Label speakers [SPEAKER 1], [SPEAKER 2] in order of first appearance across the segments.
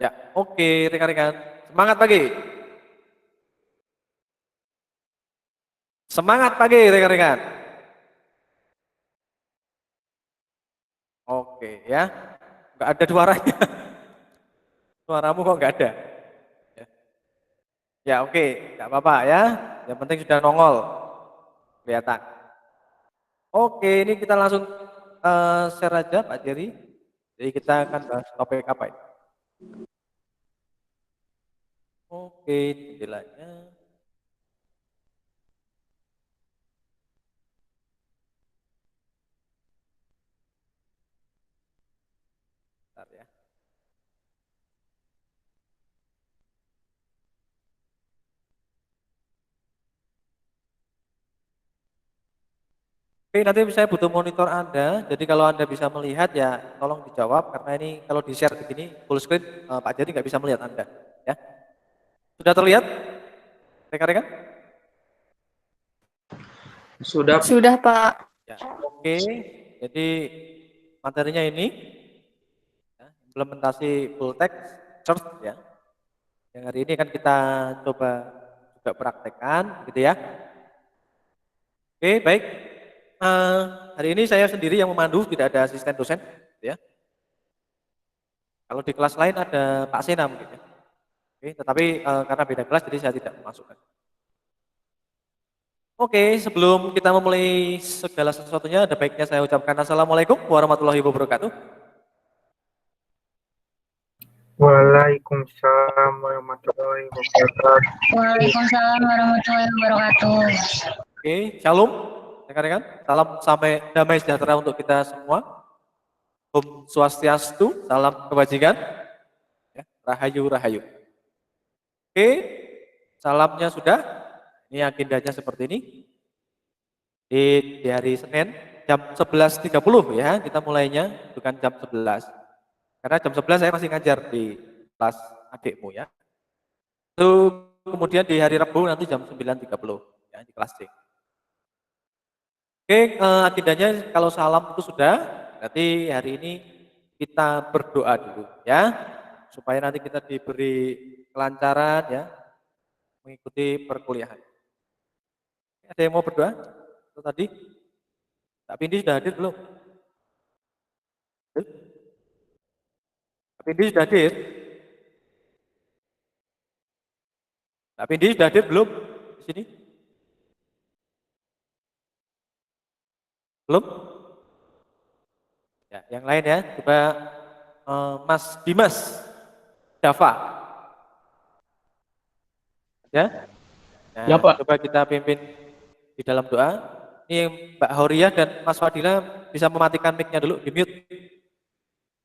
[SPEAKER 1] Ya, oke rekan-rekan. Semangat pagi. Semangat pagi rekan-rekan. Oke ya. Enggak ada suaranya. Suaramu kok enggak ada? Ya, ya oke, enggak apa-apa ya. Yang penting sudah nongol. Kelihatan. Oke, ini kita langsung share aja Pak Jerry. Jadi kita akan bahas topik apa ini? Oke, jendelanya. Bentar ya. Oke, nanti saya butuh monitor Anda. Jadi kalau Anda bisa melihat ya tolong dijawab karena ini kalau di-share begini full screen Pak Jerry nggak bisa melihat Anda. Ya. Sudah terlihat rekan-rekan?
[SPEAKER 2] Sudah.
[SPEAKER 3] Sudah, Pak.
[SPEAKER 1] Ya. Oke. Jadi materinya ini ya, implementasi full text search ya. Yang hari ini kan kita coba juga praktekkan gitu ya. Oke, baik. Hari ini saya sendiri yang memandu, tidak ada asisten dosen gitu ya. Kalau di kelas lain ada Pak Sena mungkin ya. Oke, tetapi karena beda kelas jadi saya tidak memasukkan. Oke, sebelum kita memulai segala sesuatunya, ada baiknya saya ucapkan Assalamualaikum warahmatullahi wabarakatuh.
[SPEAKER 2] Waalaikumsalam warahmatullahi wabarakatuh.
[SPEAKER 4] Waalaikumsalam warahmatullahi wabarakatuh.
[SPEAKER 1] Oke, shalom rekan-rekan. Salam sampai damai sejahtera untuk kita semua. Om Swastiastu, salam kebajikan. Ya, rahayu rahayu. Oke, salamnya sudah. Ini agendanya seperti ini. Di hari Senin jam 11.30 ya, kita mulainya bukan jam 11. Karena jam 11 saya masih ngajar di kelas adikmu ya. Lalu kemudian di hari Rabu nanti jam 9.30 ya di kelas C. Oke, agendanya kalau salam itu sudah, berarti hari ini kita berdoa dulu ya, supaya nanti kita diberi kelancaran ya, mengikuti perkuliahan. Ada yang mau berdoa? Itu tadi? Pak Pindi sudah hadir belum? Pak Pindi sudah hadir? Pak Pindi sudah hadir belum? Di sini? Belum? Ya, yang lain ya, coba Mas Dimas Dava. Ya? Nah,
[SPEAKER 2] Ya, Pak.
[SPEAKER 1] coba kita pimpin di dalam doa. Ini Mbak Horia dan Mas Fadila bisa mematikan mic-nya dulu, di mute.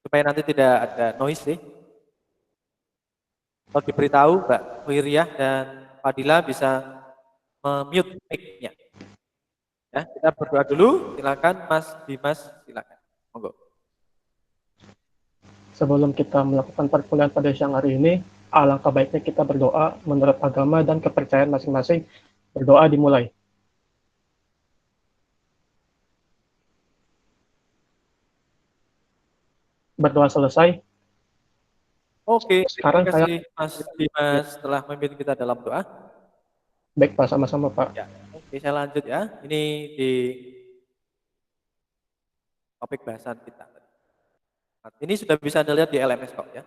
[SPEAKER 1] Supaya nanti tidak ada noise sih. Kalau diberitahu Mbak Horia dan Fadila bisa mute mic-nya. Ya, kita berdoa dulu. Silakan Mas Dimas, silakan. Monggo.
[SPEAKER 2] Sebelum kita melakukan perkuliahan pada siang hari ini, alangkah baiknya kita berdoa menurut agama dan kepercayaan masing-masing. Berdoa dimulai. Berdoa selesai.
[SPEAKER 1] Oke,
[SPEAKER 2] Sekarang
[SPEAKER 1] terima kasih Mas Dimas telah memimpin kita dalam doa.
[SPEAKER 2] Baik, Pak, sama-sama, Pak.
[SPEAKER 1] Ya, oke saya lanjut ya. Ini di topik bahasan kita. Nah, ini sudah bisa Anda lihat di LMS kok ya.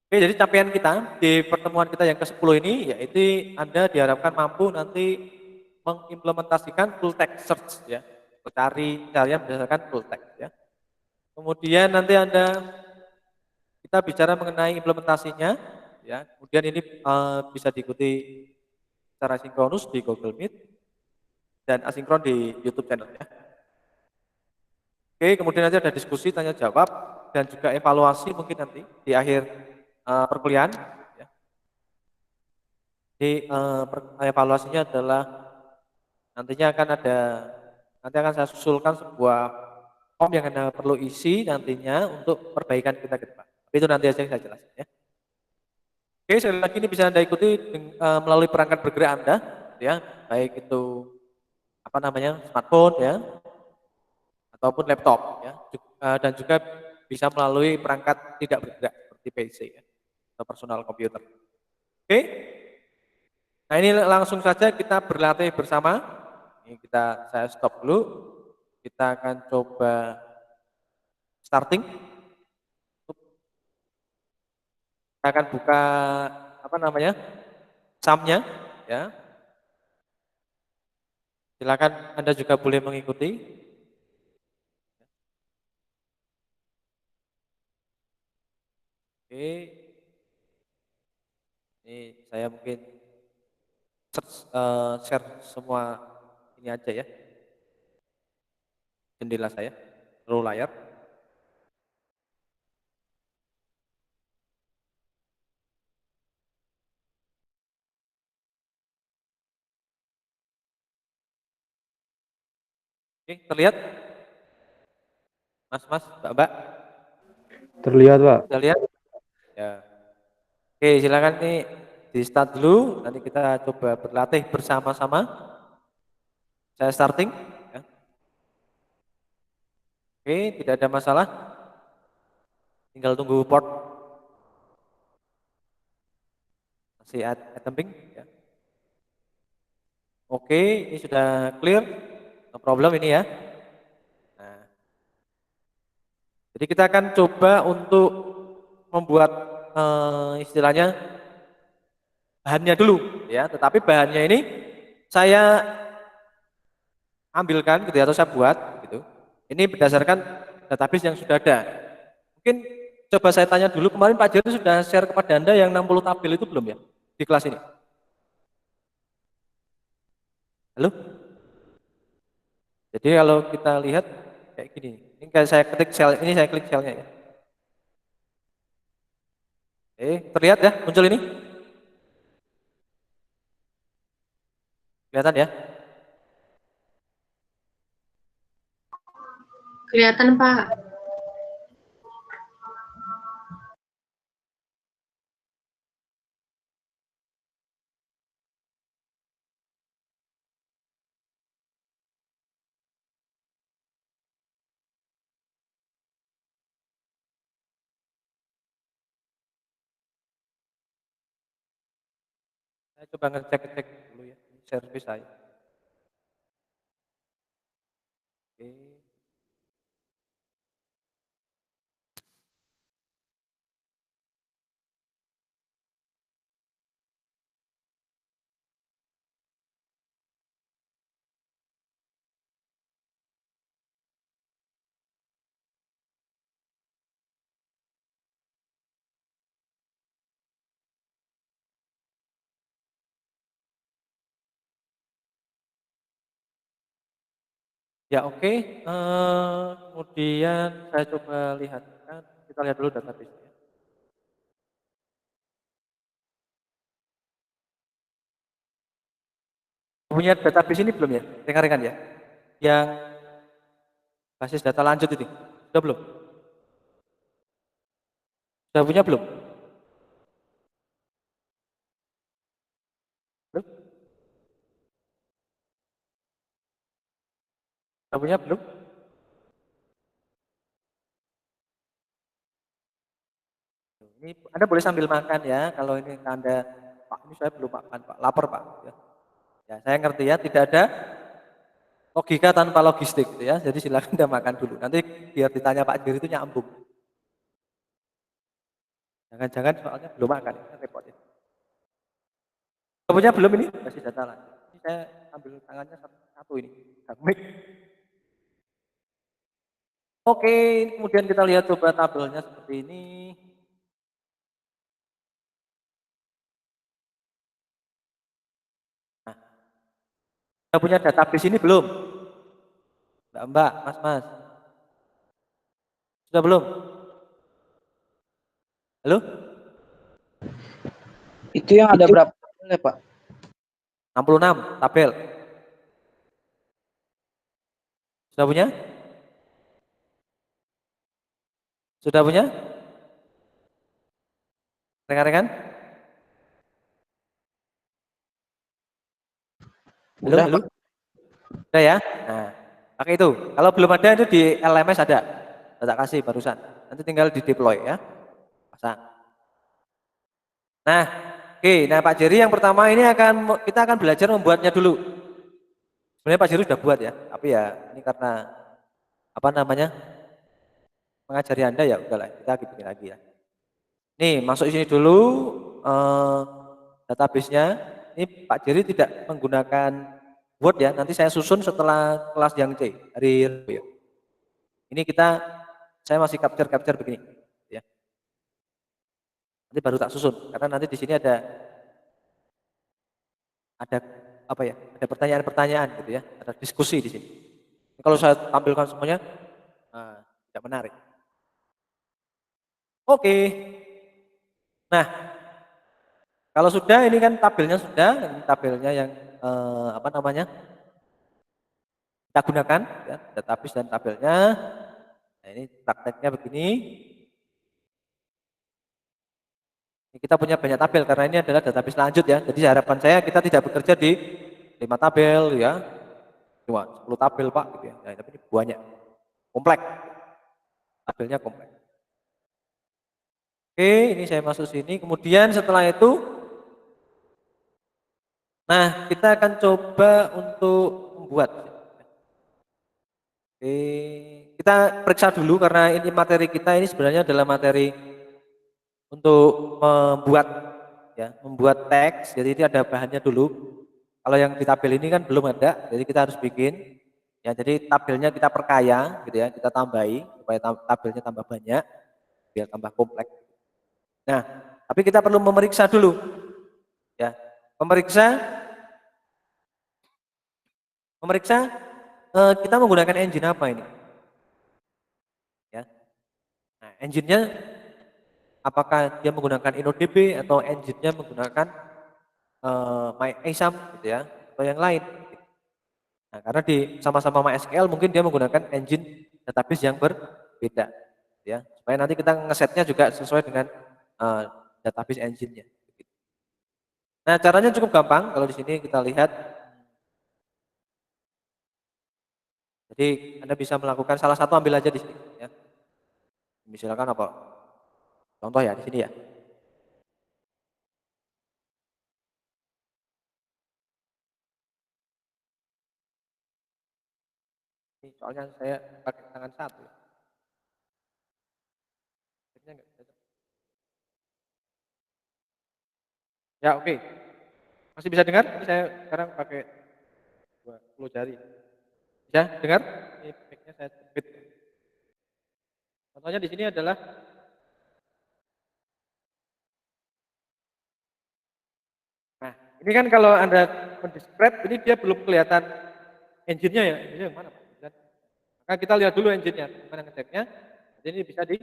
[SPEAKER 1] Oke, jadi capaian kita di pertemuan kita yang ke-10 ini yaitu Anda diharapkan mampu nanti mengimplementasikan full text search ya. Mencari carian berdasarkan full text ya. Kemudian nanti kita bicara mengenai implementasinya ya. Kemudian ini bisa diikuti secara sinkronus di Google Meet dan asinkron di YouTube channel ya. Oke, kemudian nanti ada diskusi tanya jawab dan juga evaluasi mungkin nanti di akhir perkuliahan. Ya. Jadi evaluasinya adalah nantinya nanti akan saya susulkan sebuah form yang Anda perlu isi nantinya untuk perbaikan kita ke depan. Tapi itu nanti aja yang saya jelaskan ya. Oke, sekali lagi ini bisa Anda ikuti melalui perangkat bergerak Anda, ya, baik itu apa namanya smartphone ya, ataupun laptop ya. dan juga bisa melalui perangkat tidak bergerak seperti PC ya, atau personal komputer. Oke, nah ini langsung saja kita berlatih bersama. Ini saya stop dulu. Kita akan coba starting. Kita akan buka apa namanya sumnya ya. Silakan Anda juga boleh mengikuti. Oke, ini saya mungkin share semua ini aja ya, jendela saya, lalu layar. Oke, terlihat? Mas, Mbak?
[SPEAKER 3] Terlihat, Pak.
[SPEAKER 1] Bisa lihat? Ya. Oke, silakan nih di start dulu. Nanti kita coba berlatih bersama-sama. Saya starting. Ya. Oke, tidak ada masalah. Tinggal tunggu port. Masih attempting. Ya. Oke, ini sudah clear. No problem ini ya. Nah, jadi kita akan coba untuk membuat istilahnya bahannya dulu ya, tetapi bahannya ini saya ambilkan gitu ya, atau saya buat gitu. Ini berdasarkan database yang sudah ada. Mungkin coba saya tanya dulu, kemarin Pak Jerry sudah share kepada Anda yang 60 tabel itu belum ya di kelas ini? Halo? Jadi kalau kita lihat kayak gini, ini kayak saya ketik sel, ini saya klik selnya ya. Terlihat ya muncul ini? Kelihatan ya?
[SPEAKER 4] Kelihatan, Pak.
[SPEAKER 1] Saya coba ngecek dulu ya, ini service saya. Oke. Ya oke, kemudian saya coba lihat, kita lihat dulu database. Punya database ini belum ya, rekan-rekan ya? Yang basis data lanjut ini, sudah belum? Sudah punya belum? Belum? Sudah punya belum? Ini Anda boleh sambil makan ya, kalau ini Anda, Pak ini saya belum makan Pak, lapar Pak. Ya, saya ngerti ya, tidak ada logika tanpa logistik gitu ya, jadi silakan Anda makan dulu. Nanti biar ditanya Pak Diri itu nyambung. Jangan-jangan soalnya belum makan, ya, repot ya. Sudah punya belum ini? Basis data lanjut. Ini saya ambil tangannya satu ini. Mic. Oke, kemudian kita lihat coba tabelnya seperti ini. Nah, kita punya database ini belum? Mbak, Mas. Sudah belum? Halo?
[SPEAKER 5] Itu yang ada berapa tabel ya, Pak?
[SPEAKER 1] 66 tabel. Sudah punya? Sudah punya? Rekan-rekan? Halo,
[SPEAKER 5] Udah,
[SPEAKER 1] halo?
[SPEAKER 5] Pak.
[SPEAKER 1] Sudah ya? Nah, pakai itu. Kalau belum ada itu di LMS ada. Sudah tak kasih barusan. Nanti tinggal di deploy ya. Pasang. Nah, oke. Nah Pak Jerry yang pertama ini kita akan belajar membuatnya dulu. Sebenarnya Pak Jerry sudah buat ya, tapi ya ini karena apa namanya mengajari Anda ya udahlah kita bikin lagi ya. Nih masuk sini dulu database-nya. Ini Pak Jerry tidak menggunakan Word ya. Nanti saya susun setelah kelas yang C hari Rabu ya. Ini saya masih capture begini ya. Nanti baru tak susun karena nanti di sini ada apa ya? Ada pertanyaan-pertanyaan gitu ya. Ada diskusi di sini. Kalau saya tampilkan semuanya tidak menarik. Oke. Nah, kalau sudah ini kan tabelnya sudah, ini tabelnya yang apa namanya? Kita gunakan ya, database dan tabelnya. Nah, ini prakteknya begini. Ini kita punya banyak tabel karena ini adalah database lanjut ya. Jadi harapan saya kita tidak bekerja di 5 tabel ya. Cuma 10 tabel Pak gitu ya. Nah, tapi ini banyak. Kompleks. Tabelnya kompleks. Oke, ini saya masuk sini. Kemudian setelah itu, nah kita akan coba untuk membuat. Oke, kita periksa dulu karena ini materi kita ini sebenarnya adalah materi untuk membuat teks. Jadi ini ada bahannya dulu. Kalau yang di tabel ini kan belum ada, jadi kita harus bikin. Ya, jadi tabelnya kita perkaya, gitu ya, kita tambahi supaya tabelnya tambah banyak, biar tambah kompleks. Nah, tapi kita perlu memeriksa dulu. Ya, memeriksa kita menggunakan engine apa ini? Ya. Nah, engine-nya apakah dia menggunakan InnoDB atau engine-nya menggunakan MyISAM gitu ya, atau yang lain. Nah, karena di sama-sama MySQL mungkin dia menggunakan engine database yang berbeda ya. Supaya nanti kita ngesetnya juga sesuai dengan database engine-nya. Nah, caranya cukup gampang kalau di sini kita lihat. Jadi Anda bisa melakukan salah satu, ambil aja di sini ya. Misalkan apa? Contoh ya di sini ya. Ini soalnya saya pakai tangan satu. Ya oke. Masih bisa dengar? Ini saya sekarang pakai 20 jari. Bisa dengar? Ini mic-nya saya jepit. Contohnya di sini adalah nah, ini kan kalau Anda mendescribe ini dia belum kelihatan engine-nya ya. Engine yang mana Pak? Maka kita lihat dulu engine-nya, mana ngeceknya. Jadi ini bisa di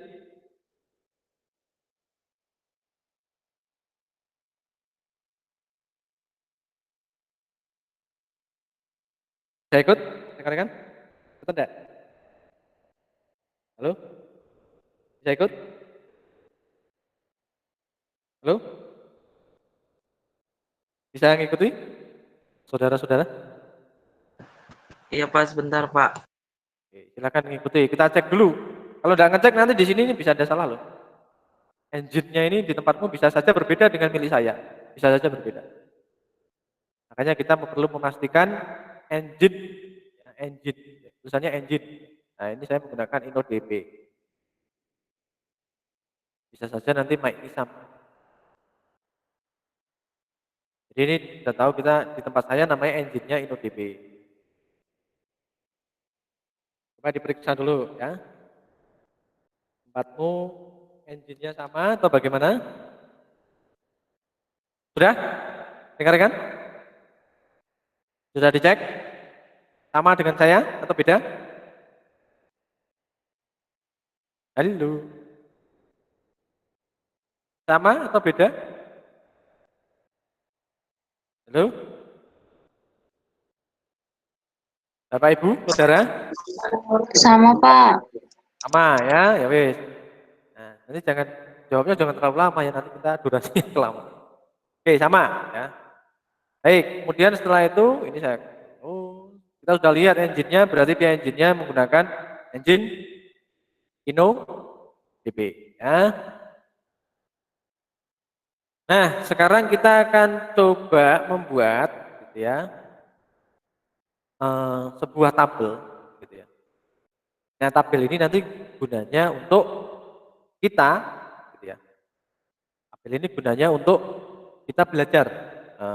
[SPEAKER 1] Saya ikut, rekan-rekan? Ikut enggak? Halo? Bisa ikut? Halo? Bisa ngikuti? Saudara-saudara?
[SPEAKER 5] Iya Pak, sebentar Pak.
[SPEAKER 1] Oke, silakan ngikuti. Kita cek dulu. Kalau enggak ngecek nanti di sini ini bisa ada salah loh. Engine-nya ini di tempatmu bisa saja berbeda dengan milik saya. Bisa saja berbeda. Makanya kita perlu memastikan engine, tulisannya engine. Nah ini saya menggunakan InnoDB. Bisa saja nanti MyISAM. Jadi ini sudah tahu kita di tempat saya namanya engine-nya InnoDB. Coba diperiksa dulu ya. Tempatmu engine-nya sama atau bagaimana? Sudah? Rekan-rekan? Sudah dicek? Sama dengan saya atau beda? Halo. Sama atau beda? Halo? Bapak Ibu, Saudara?
[SPEAKER 4] Sama Pak.
[SPEAKER 1] Sama ya, ya wis. Nah, nanti jawabnya jangan terlalu lama ya, nanti kita durasinya lama. Oke, sama ya. Baik, kemudian setelah itu ini kita sudah lihat engine-nya, berarti dia engine-nya menggunakan engine InnoDB ya. Nah, sekarang kita akan coba membuat gitu ya, sebuah tabel gitu ya. Nah, tabel ini nanti gunanya untuk kita gitu ya. Tabel ini gunanya untuk kita belajar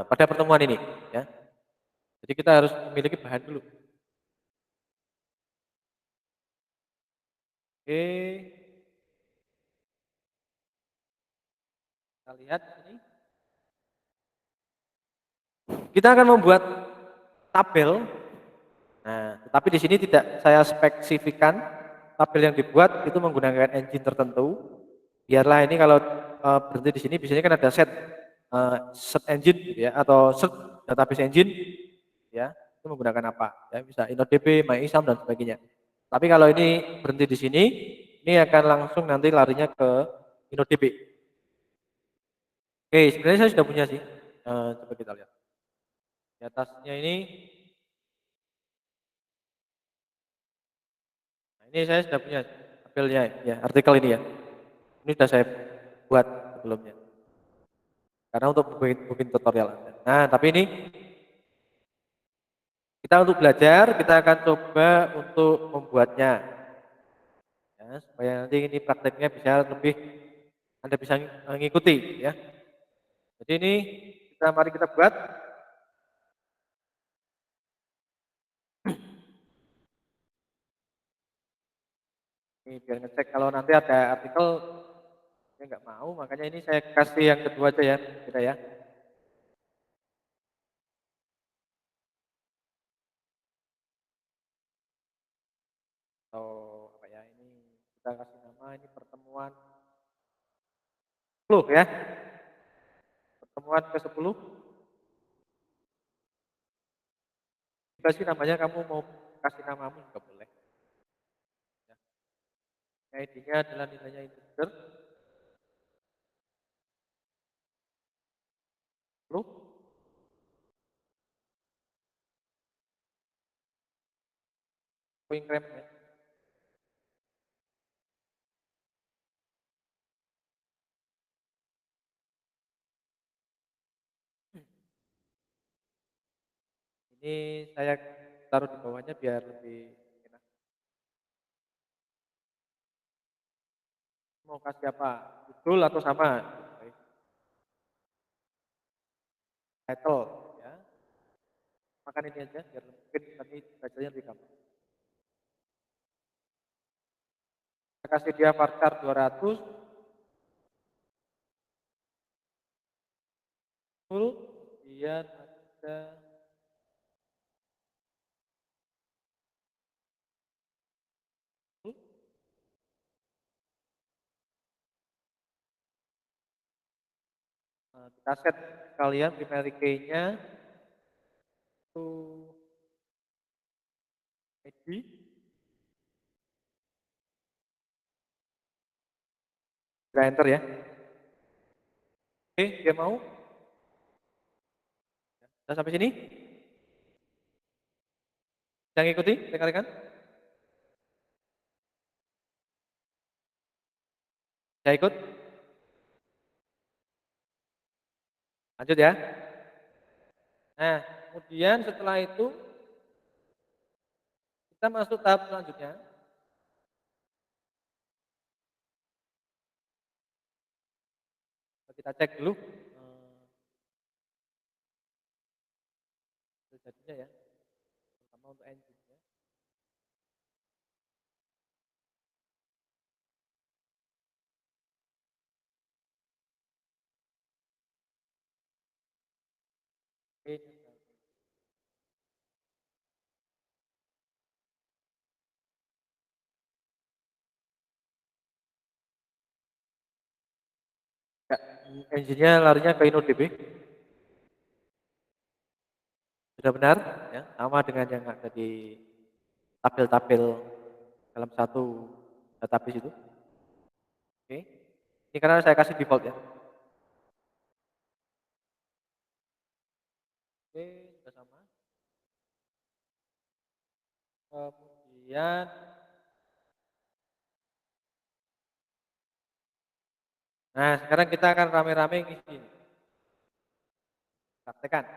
[SPEAKER 1] pada pertemuan ini ya. Jadi kita harus memiliki bahan dulu. Oke, kita lihat ini. Kita akan membuat tabel. Nah, tetapi di sini tidak saya spesifikkan tabel yang dibuat itu menggunakan engine tertentu. Biarlah ini kalau berhenti di sini biasanya kan ada set engine gitu ya, atau set database engine ya, itu menggunakan apa? Ya, bisa InnoDB, MyISAM dan sebagainya. Tapi kalau ini berhenti di sini, ini akan langsung nanti larinya ke InnoDB. Oke, sebenarnya saya sudah punya sih. Coba kita lihat. Di atasnya ini, nah ini saya sudah punya tabelnya ya, artikel ini ya. Ini sudah saya buat sebelumnya. Karena untuk bikin tutorial Anda. Nah, tapi ini kita untuk belajar, kita akan coba untuk membuatnya. Ya, supaya nanti ini prakteknya bisa lebih, Anda bisa mengikuti ya. Jadi ini mari kita buat. Ini biar ngecek kalau nanti ada artikel saya nggak mau, makanya ini saya kasih yang kedua aja ya, kita ya. Atau apa ya, ini kita kasih nama ini pertemuan 10 ya. Pertemuan ke-10. Kasih namanya, kamu mau kasih namamu juga boleh. Ya. ID-nya adalah nilainya integer 10. Point rem ya. Ini saya taruh di bawahnya biar lebih enak. Mau kasih apa? Judul atau sama? Title ya. Makan ini aja biar mungkin nanti bacanya lebih gampang. Saya kasih dia varchar 200 full, kemudian ada kita set kalian primary key-nya itu ID. Kita enter ya. Oke, dia mau. Sudah sampai sini? Yang ngikuti rekan-rekan? Saya ikut. Lanjut ya. Nah, kemudian setelah itu kita masuk tahap selanjutnya. Kita cek dulu jadinya ya, terutama untuk engine-nya. Oke. Ya, engine-nya larinya ke InnoDB. Sudah benar, ya, sama dengan yang ada di tabel-tabel dalam satu database itu. Oke. Ini karena saya kasih default ya. Oke, sudah sama. Kemudian Nah, sekarang kita akan rame-rame ngisi. Praktekan.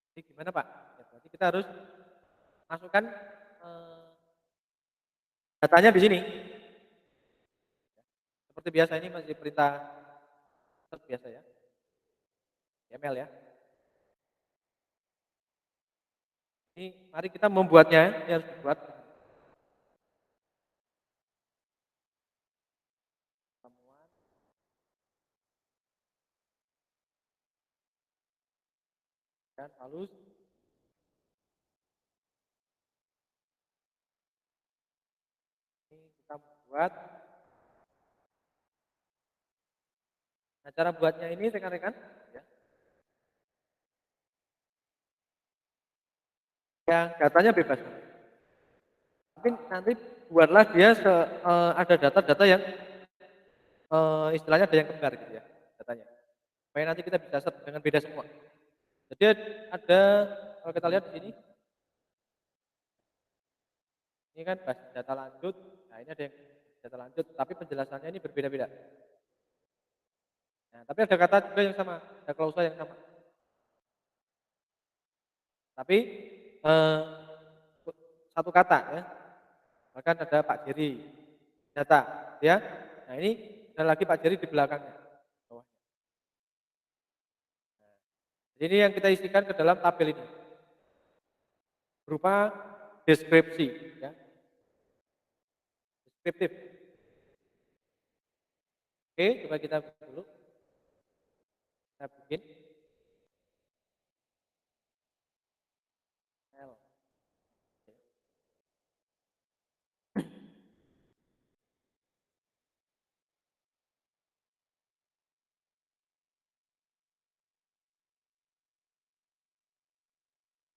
[SPEAKER 1] Jadi gimana Pak? Ya, berarti kita harus masukkan datanya di sini. Seperti biasa ini masih perintah seperti biasa ya. YAML ya. Ini mari kita membuatnya, ini harus dibuat. Dan lalu ini kita buat. Nah, cara buatnya ini rekan-rekan ya. Yang datanya bebas. Tapi nanti buatlah dia ada data-data yang istilahnya ada yang kembar gitu ya datanya. Supaya nanti kita bisa set dengan beda semua. Jadi ada kalau kita lihat di sini, ini kan basis data lanjut. Nah ini ada yang data lanjut, tapi penjelasannya ini berbeda-beda. Nah, tapi ada kata juga yang sama, ada klausa yang sama. Tapi eh, satu kata ya. Bahkan ada Pak Jerry data ya. Nah ini ada lagi Pak Jerry di belakangnya. Jadi ini yang kita isikan ke dalam tabel ini berupa deskripsi ya. Deskriptif. Oke, coba kita dulu. Kita bikin L.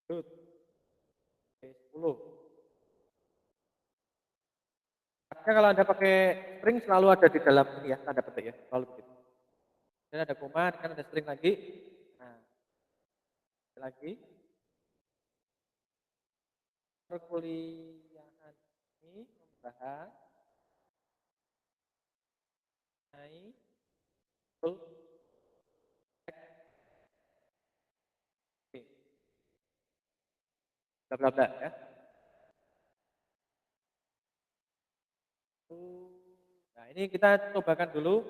[SPEAKER 1] Good. Oke, 10. Artinya kalau Anda pakai string selalu ada di dalam ini ya, tanda petik ya, selalu begitu. Dan ada koma, kan ada string lagi. Nah, lagi perkuliahan ini membahas mengenai full text, bla bla bla ya. Nah, ini kita cobakan dulu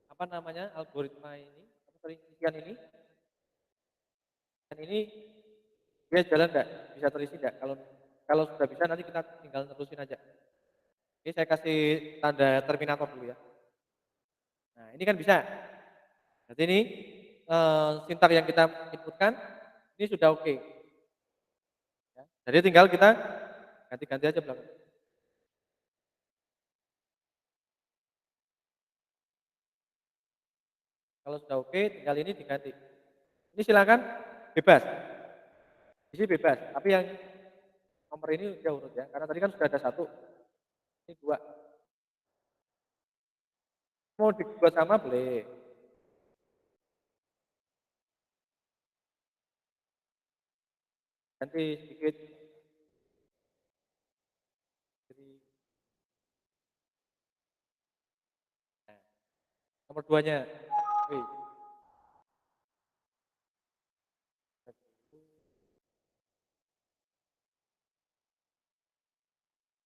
[SPEAKER 1] apa namanya algoritma ini, apa perincian ini. Dan ini dia jalan enggak? Bisa terisi enggak? Kalau sudah bisa nanti kita tinggal terusin aja. Oke, saya kasih tanda terminator dulu ya. Nah, ini kan bisa. Jadi ini sintak yang kita inputkan ini sudah oke. Ya, jadi tinggal kita ganti-ganti aja belakang. Kalau sudah oke, tinggal ini diganti. Ini silakan bebas. Isi bebas, tapi yang nomor ini udah urut ya. Karena tadi kan sudah ada satu. Ini dua. Mau dibuat sama boleh. Ganti sedikit. Jadi, nah, nomor duanya. Wih.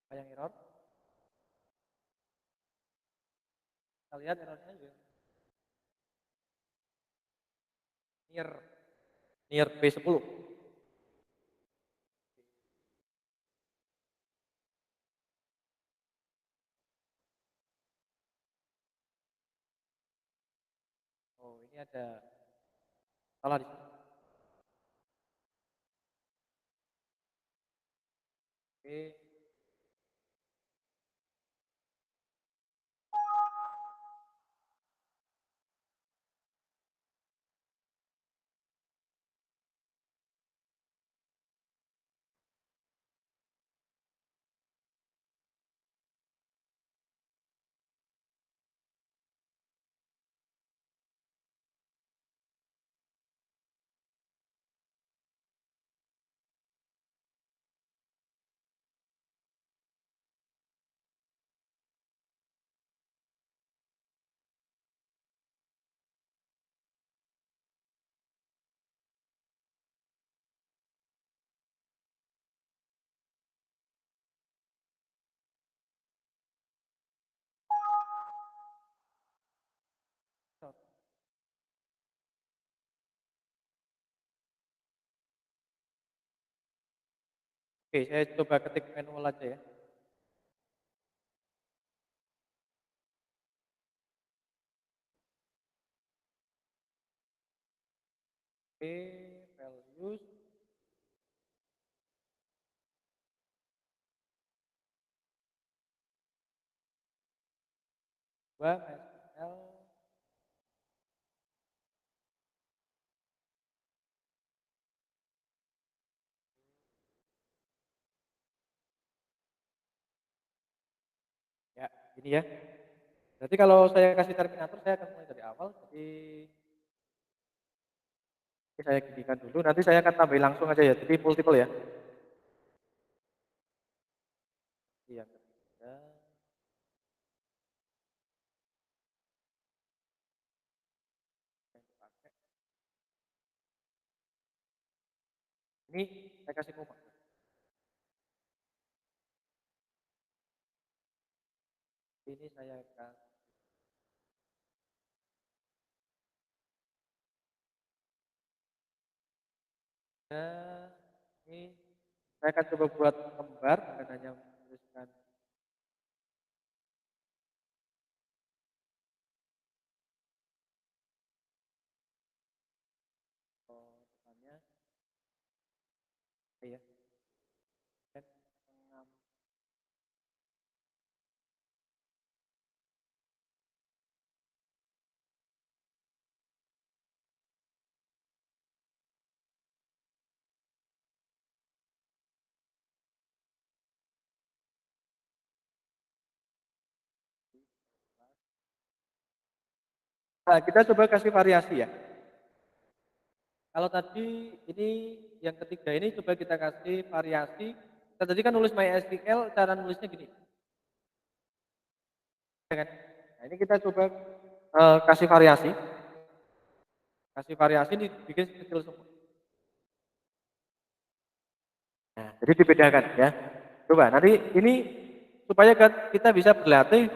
[SPEAKER 1] Apa yang error? Kita lihat errornya juga. Near P10. Oh, ini ada salah di sini. Oke. Oke, saya coba ketik manual aja ya. Oke, values. Dua MySQL. Ya, ini ya. Berarti kalau saya kasih terminator, saya akan mulai dari awal. Jadi saya ginikan dulu. Nanti saya akan tambahin langsung aja ya. Jadi multiple ya. Yang ketiga. Yang dipakai. Ini saya kasih koma. Ini saya akan ini saya akan coba buat lembar bukan hanya menuliskan depannya ya. Dan nah, kita coba kasih variasi ya. Kalau tadi ini yang ketiga ini coba kita kasih variasi. Kita tadi kan nulis MySQL, cara nulisnya gini. Ya kan? Nah, ini kita coba kasih variasi. Kasih variasi ini bikin kecil semua. Nah, jadi dibedakan ya. Coba nanti ini supaya kita bisa berlatih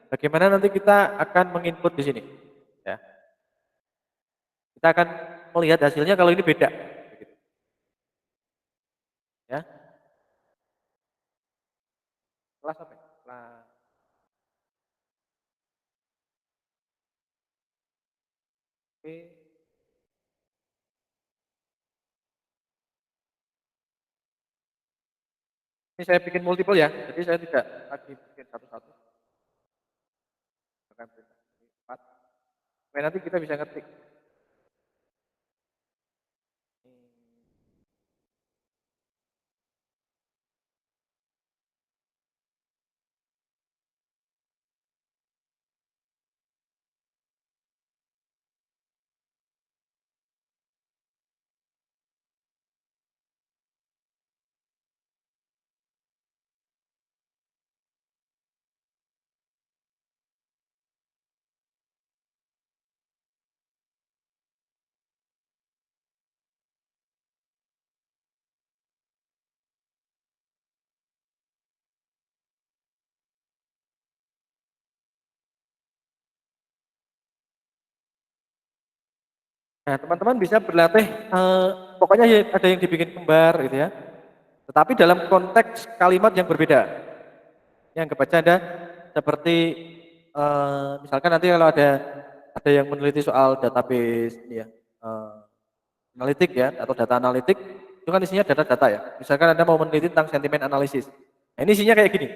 [SPEAKER 1] bagaimana nanti kita akan menginput di sini. Ya. Kita akan melihat hasilnya kalau ini beda. Begitu. Ya. Kelas apa? Kelas. Oke. Ini saya bikin multiple ya. Jadi saya tidak lagi bikin satu-satu. Akan empat. Supaya nanti kita bisa ngetik. Nah, teman-teman bisa berlatih, pokoknya ada yang dibikin kembar gitu ya. Tetapi dalam konteks kalimat yang berbeda. Yang kebaca ada seperti misalkan nanti kalau ada yang meneliti soal database ya, analitik ya atau data analitik, itu kan isinya data-data ya. Misalkan Anda mau meneliti tentang sentimen analisis. Nah, ini isinya kayak gini,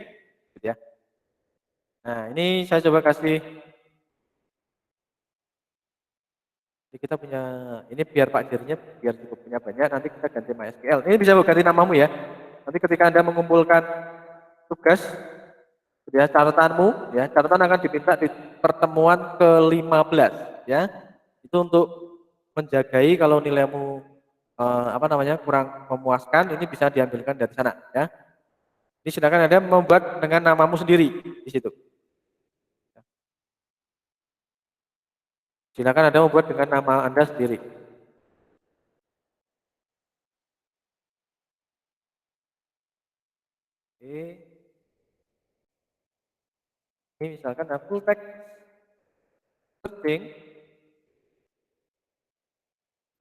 [SPEAKER 1] gitu ya. Nah, ini saya coba kasih. Jadi kita punya ini biar Pak Dirnya biar cukup punya banyak, nanti kita ganti MySQL. Ini bisa ganti namamu ya. Nanti ketika Anda mengumpulkan tugas, ya catatanmu, ya catatan akan diminta di pertemuan ke-15, ya. Itu untuk menjagai kalau nilaimu apa namanya kurang memuaskan, ini bisa diambilkan dari sana, ya. Ini silakan Anda membuat dengan namamu sendiri di situ. Silakan Anda membuat dengan nama Anda sendiri. Oke. Ini misalkan full text searching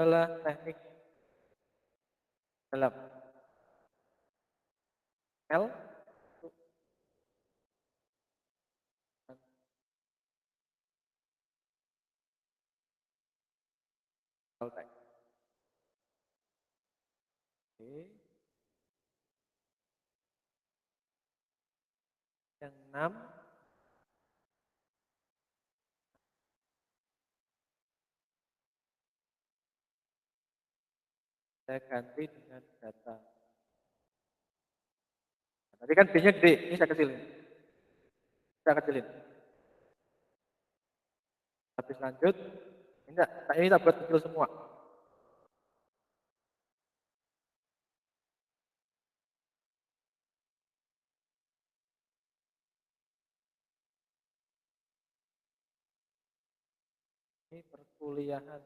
[SPEAKER 1] adalah teknik dalam L Oke. Yang 6 saya ganti dengan data. Tadi kan B-nya gede, ini saya kecilin. Saya kecilin. Habis lanjut, ini tak buat kecil semua. Ini perkuliahan.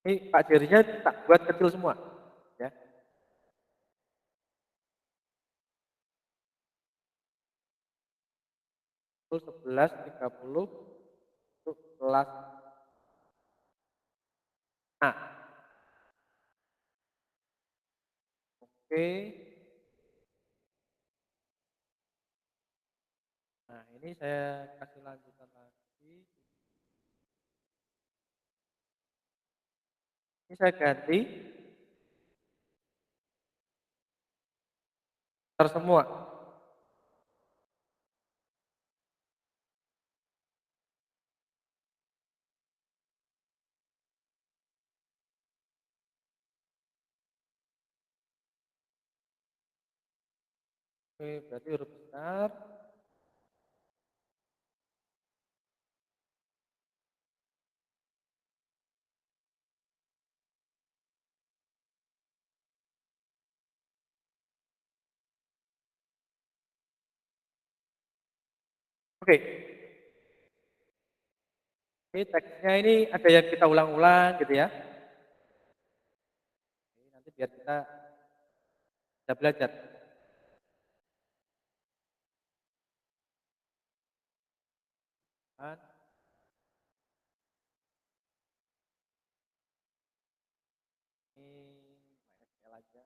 [SPEAKER 1] Ini Pak Jerinya tak buat kecil semua. Ya. Pukul 11.30 untuk kelas A. Oke. Nah, ini saya kasih lanjutan lagi. Ini saya ganti semua. Oke, berarti huruf besar. Oke. Ini teksnya ini ada yang kita ulang-ulang gitu ya. Nanti biar kita bisa belajar. Kan? Ini MySQL aja.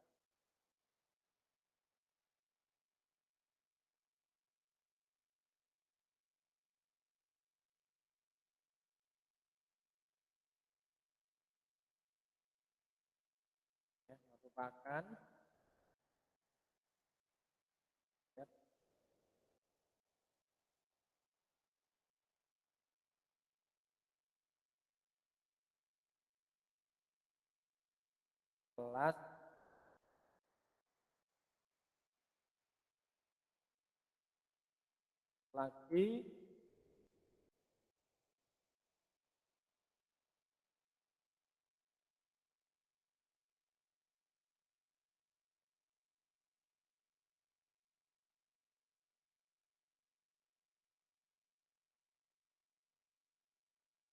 [SPEAKER 1] Ya, merupakan ya, kelas lagi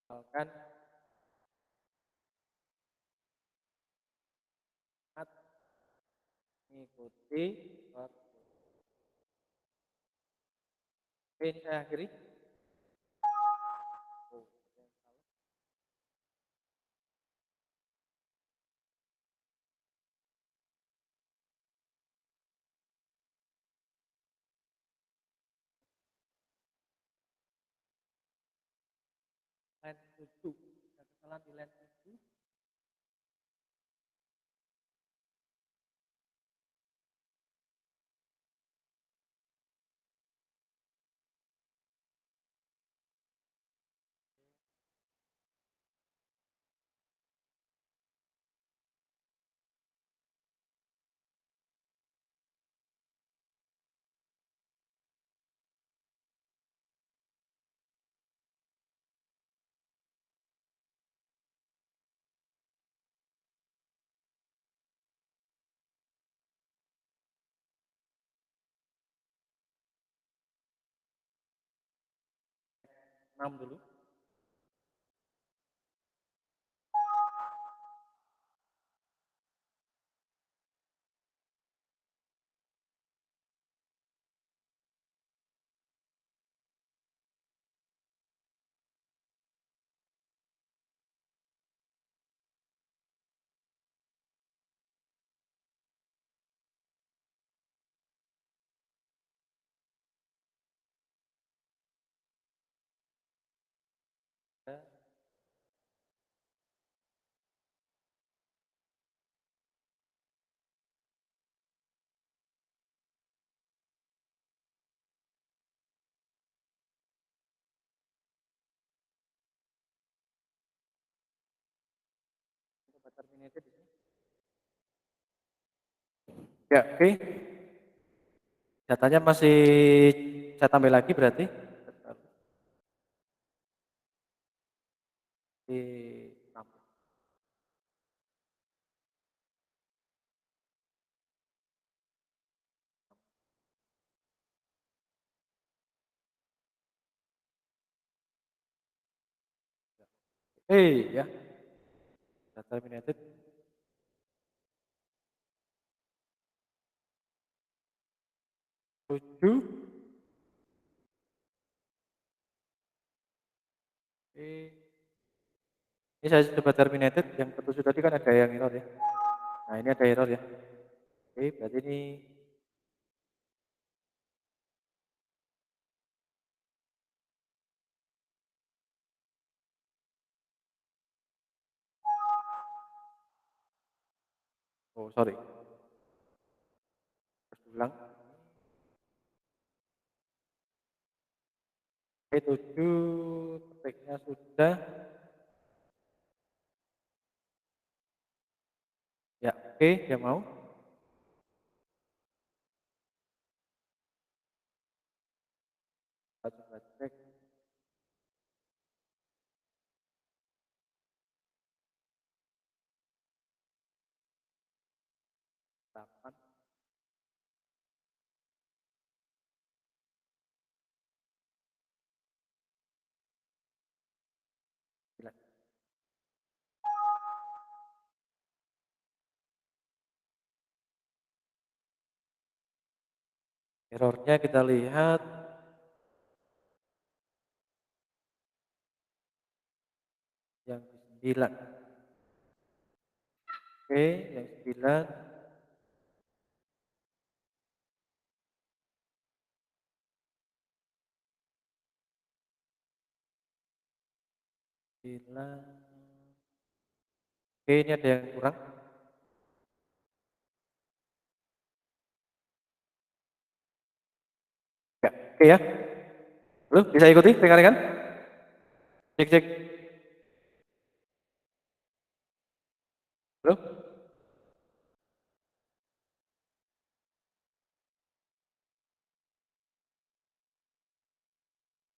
[SPEAKER 1] misalkan mengikuti Oke, ini saya akhiri. Line 7. Ada kesalahan di line 7. Enam dulu. Terminated di sini. Ya, oke. Datanya masih saya tambah lagi berarti. Di ya, data terminated. Tujuh. Ini saya coba terminated, yang ketujuh tadi kan ada yang error ya. Nah ini ada error ya. Oke, berarti ini oh sorry. Terus ulang. Oke, 7 ketiknya sudah. Ya, oke, dia mau. Kita coba cek. 8. Errornya kita lihat yang 9. Oke, yang 9. Oke, ini ada yang kurang. Ya, oke ya. Halo, bisa ikuti rekan-rekan? Cek cek. Halo?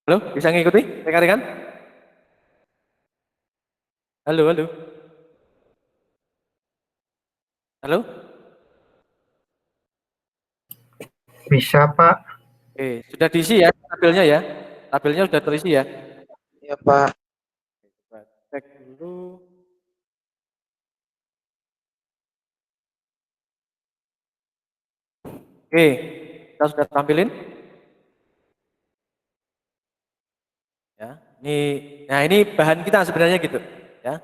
[SPEAKER 1] Halo, bisa ngikuti rekan-rekan? Halo, halo. Halo?
[SPEAKER 6] Bisa, Pak.
[SPEAKER 1] Oke, sudah diisi ya tabelnya ya? Tabelnya sudah terisi ya?
[SPEAKER 5] Iya, Pak.
[SPEAKER 1] Coba cek dulu. Oke, kita sudah tampilin. Ya, ini bahan kita sebenarnya gitu, ya.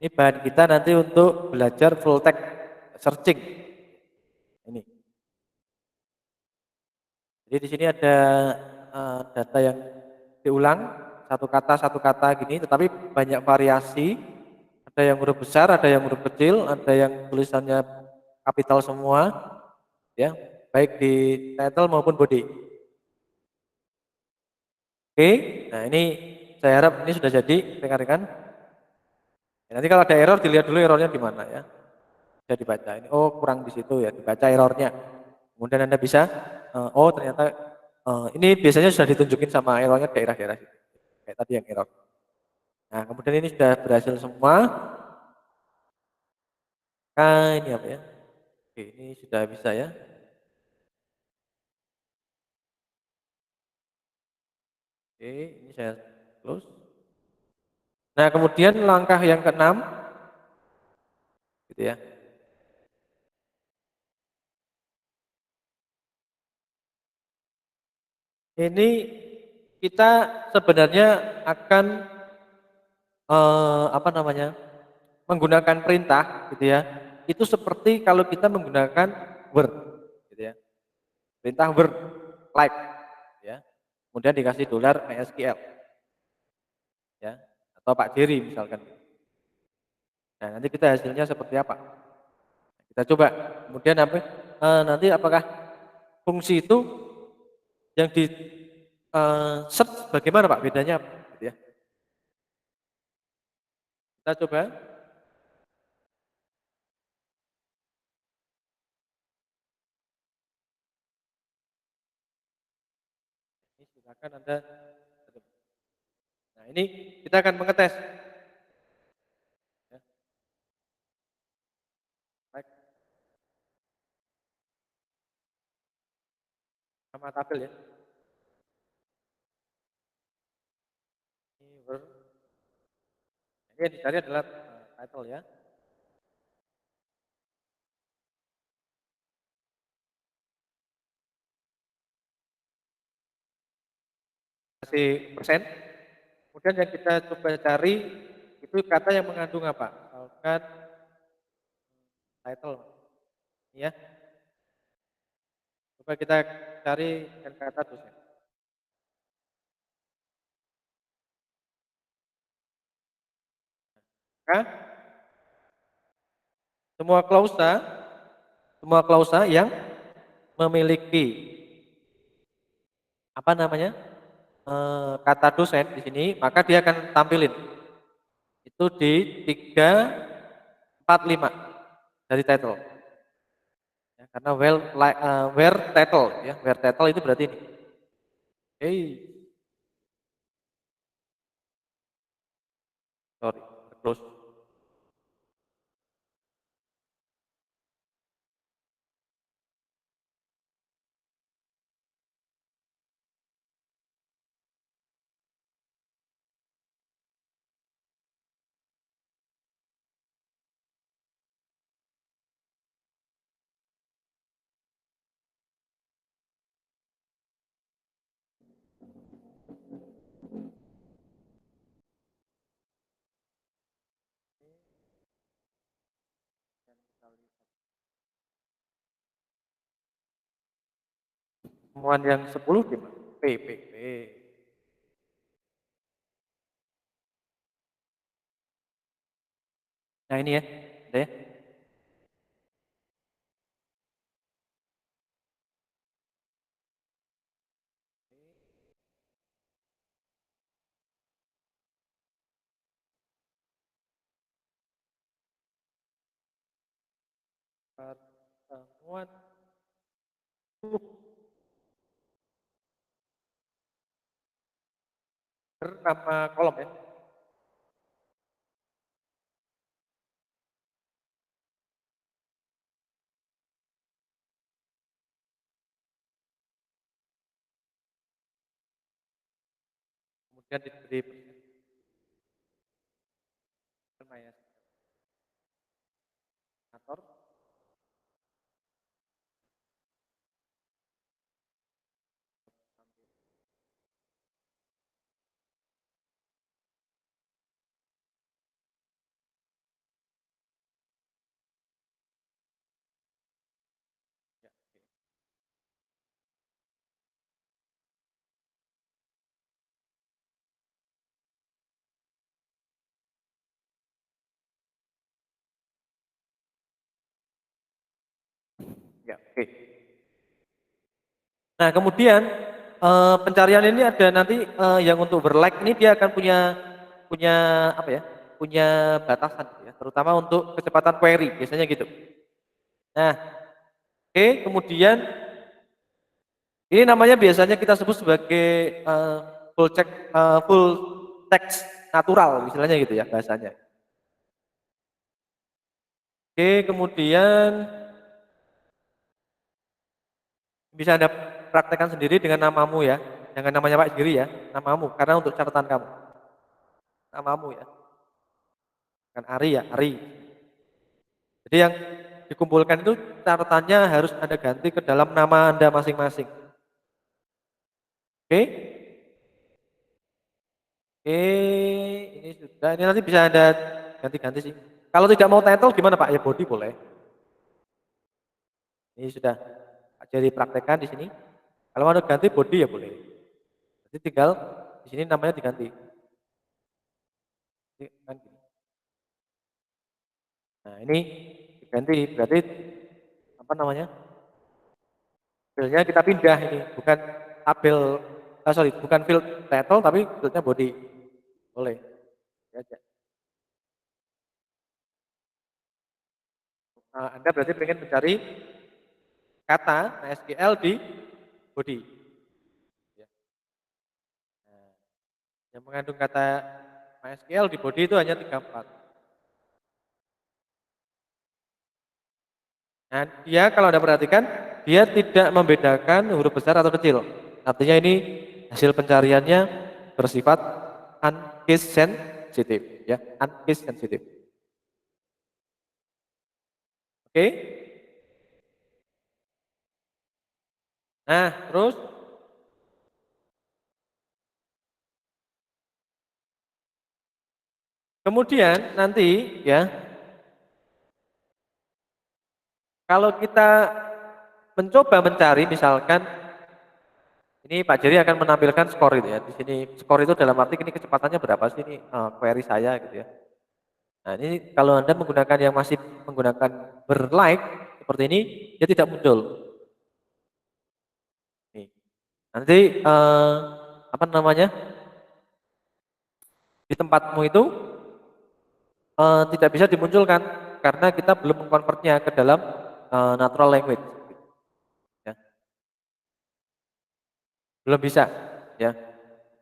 [SPEAKER 1] Ini bahan kita nanti untuk belajar full text searching. Ini. Jadi di sini ada data yang diulang satu kata gini, tetapi banyak variasi. Ada yang huruf besar, ada yang huruf kecil, ada yang tulisannya kapital semua, ya, baik di title maupun body. Oke, nah ini saya harap ini sudah jadi rekan-rekan. Nanti kalau ada error dilihat dulu errornya di mana ya. Bisa dibaca ini. Oh kurang di situ ya, dibaca errornya. Kemudian Anda bisa oh ternyata ini biasanya sudah ditunjukin sama errornya daerah-daerah situ. Kayak tadi yang error. Nah, kemudian ini sudah berhasil semua. Nah, ini apa ya? Oke, ini sudah bisa ya. Oke, ini saya close. Nah, kemudian langkah yang keenam gitu ya. Ini kita sebenarnya akan apa namanya? Menggunakan perintah gitu ya. Itu seperti kalau kita menggunakan Word gitu ya. Perintah Word like ya. Kemudian dikasih dolar MySQL ya. atau Pak Jerry misalkan. Nah, nanti kita hasilnya seperti apa? Kita coba. Kemudian apa? Nanti apakah fungsi itu yang di search bagaimana Pak bedanya apa? Gitu ya. Kita coba. Ini silakan Anda. Nah, ini kita akan mengetes. Ya. Baik. Sama tabel ya. Ini yang dicari adalah title ya. Kasih persen. Kemudian yang kita coba cari itu kata yang mengandung apa? Misalkan title. Ya. Coba kita cari dengan kata dosen. Maka semua klausa yang memiliki apa namanya kata dosen di sini, maka dia akan tampilin itu di 3, 4, 5 dari title. Ya, karena where title ya, where title itu berarti ini. Sorry, close. Temuan yang 10 gimana? P. Nah ini ya, ada ya. Pertemuan bernama kolom ya. Kemudian diberi kantor. Ya, oke. Nah, kemudian pencarian ini ada nanti yang untuk berlike ini dia akan punya apa ya? Punya batasan ya, terutama untuk kecepatan query biasanya gitu. Nah, oke, kemudian ini namanya biasanya kita sebut sebagai full text natural istilahnya gitu ya bahasanya. Oke, kemudian bisa Anda praktekkan sendiri dengan namamu ya. Jangan namanya Pak Giri ya, namamu karena untuk catatan kamu. Namamu ya. Kan Ari ya, Ari. Jadi yang dikumpulkan itu catatannya harus Anda ganti ke dalam nama Anda masing-masing. Oke? Oke, ini sudah. Ini nanti bisa Anda ganti-ganti sih. Kalau tidak mau title gimana Pak? Ya body boleh. Ini sudah jadi praktekkan di sini. Kalau mau ganti body ya boleh. Jadi tinggal di sini namanya diganti. Ini kan gini. Nah, ini diganti berarti apa namanya? Fieldnya kita pindah ini, bukan tabel, sorry, bukan field title tapi fieldnya body. Boleh. Ya, aja. Nah, Anda berarti ingin mencari kata MySQL di body. Ya. Nah, yang mengandung kata MySQL di body itu hanya 34. Nah, dia kalau Anda perhatikan, dia tidak membedakan huruf besar atau kecil. Artinya ini hasil pencariannya bersifat uncase sensitive, ya, uncase sensitive. Oke? Nah, terus kemudian nanti ya, kalau kita mencoba mencari misalkan ini Pak Jerry akan menampilkan skor itu ya. Di sini skor itu dalam arti ini kecepatannya berapa sih ini query saya gitu ya. Nah, ini kalau Anda menggunakan yang masih menggunakan berlike seperti ini, dia tidak muncul. Nih. Nanti apa namanya? Di tempatmu itu tidak bisa dimunculkan karena kita belum mengkonvertnya ke dalam natural language. Ya. Belum bisa, ya.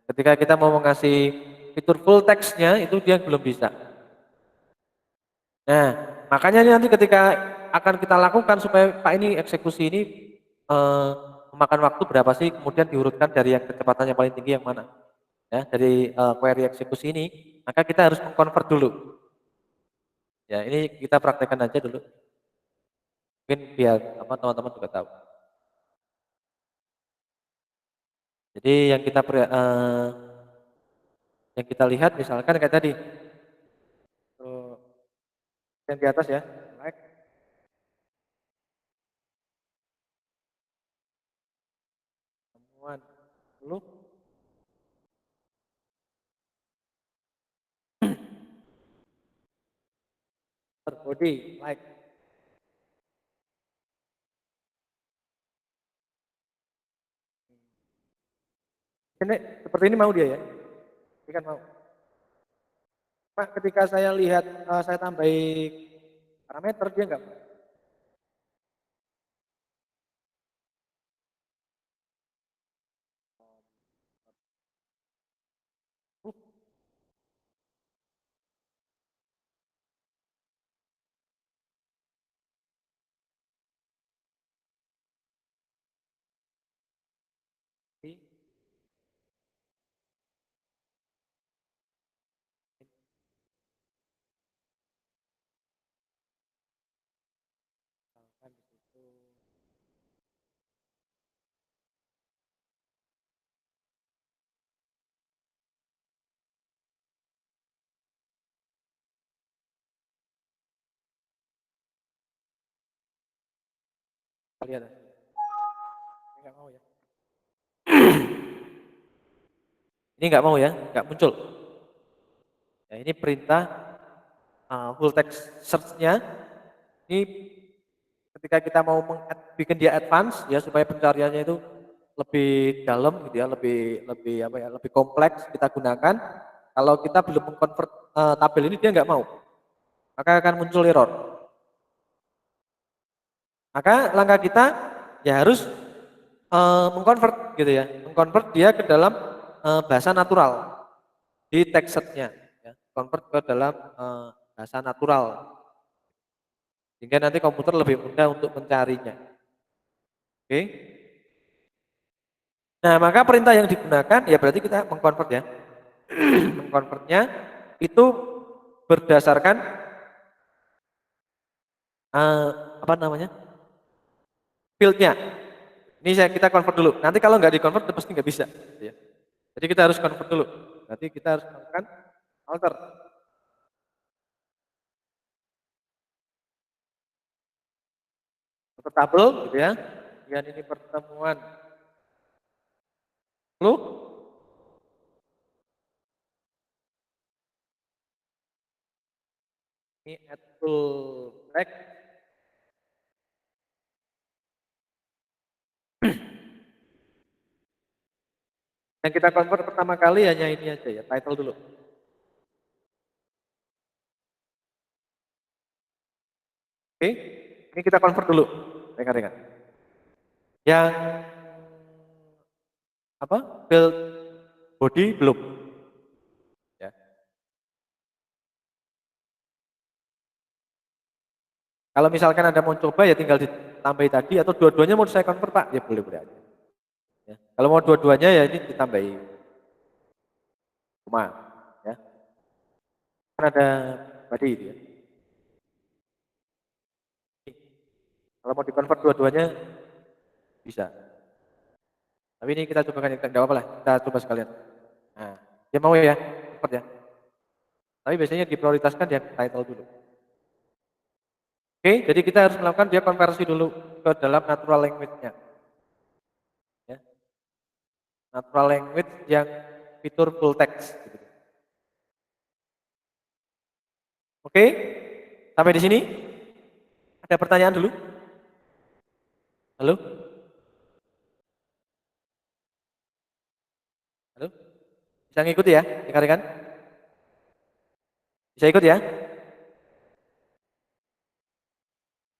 [SPEAKER 1] Ketika kita mau mengasih fitur full text-nya itu dia belum bisa. Nah, makanya nanti ketika akan kita lakukan supaya Pak ini eksekusi ini eh, memakan waktu berapa sih, kemudian diurutkan dari yang kecepatannya paling tinggi yang mana, ya dari query eksekusi ini, maka kita harus mengkonvert dulu. Ya, ini kita praktekkan aja dulu, mungkin biar apa teman-teman juga tahu. Jadi yang kita lihat misalkan kayak tadi, tuh, yang di atas ya, like, temuan, lu body, like. Ini seperti ini mau dia ya, ini kan mau. Pak, ketika saya lihat saya tambahin parameter dia enggak. Lihat, ini enggak mau ya. Ini enggak mau ya, enggak muncul. Ya, ini perintah full text search-nya. Ini ketika kita mau bikin dia advance ya supaya pencariannya itu lebih dalam gitu ya, lebih lebih apa ya, lebih kompleks kita gunakan. Kalau kita belum mengkonvert tabel ini dia nggak mau, maka akan muncul error. Maka langkah kita ya harus mengkonvert gitu ya, mengkonvert dia ke dalam bahasa natural di text set-nya, ya. Convert ke dalam bahasa natural sehingga nanti komputer lebih mudah untuk mencarinya. Oke. Nah, maka perintah yang digunakan ya berarti kita mengkonvert ya. Mengkonvertnya itu berdasarkan apa namanya? Fieldnya. Ini kita convert dulu. Nanti kalau nggak di-convert pasti nggak bisa. Gitu ya. Jadi kita harus convert dulu. Berarti kita harus melakukan alter. Tabel gitu ya. Dan ini pertemuan lu Ini add full text. Yang kita convert pertama kali hanya ini aja ya, title dulu. Oke, ini kita convert dulu, rekan-rekan. Yang apa? Field body belum. Ya. Kalau misalkan Anda mau coba ya tinggal ditambahi tadi atau dua-duanya mau saya convert Pak, ya boleh-boleh aja. Ya. Kalau mau dua-duanya ya ini ditambahi koma, ya. Kan ada body itu ya. Kalau mau dikonvert dua-duanya bisa. Tapi ini kita coba kan, enggak apa-apa lah, kita coba sekalian. Nah, dia mau ya, convert ya. Tapi biasanya diprioritaskan yang title dulu. Oke, jadi kita harus melakukan dia konversi dulu ke dalam natural language-nya. Ya. Natural language yang fitur full text. Gitu. Oke, sampai di sini. Ada pertanyaan dulu? Halo? Halo? Bisa ngikuti ya, rekan-rekan? Bisa ikut ya?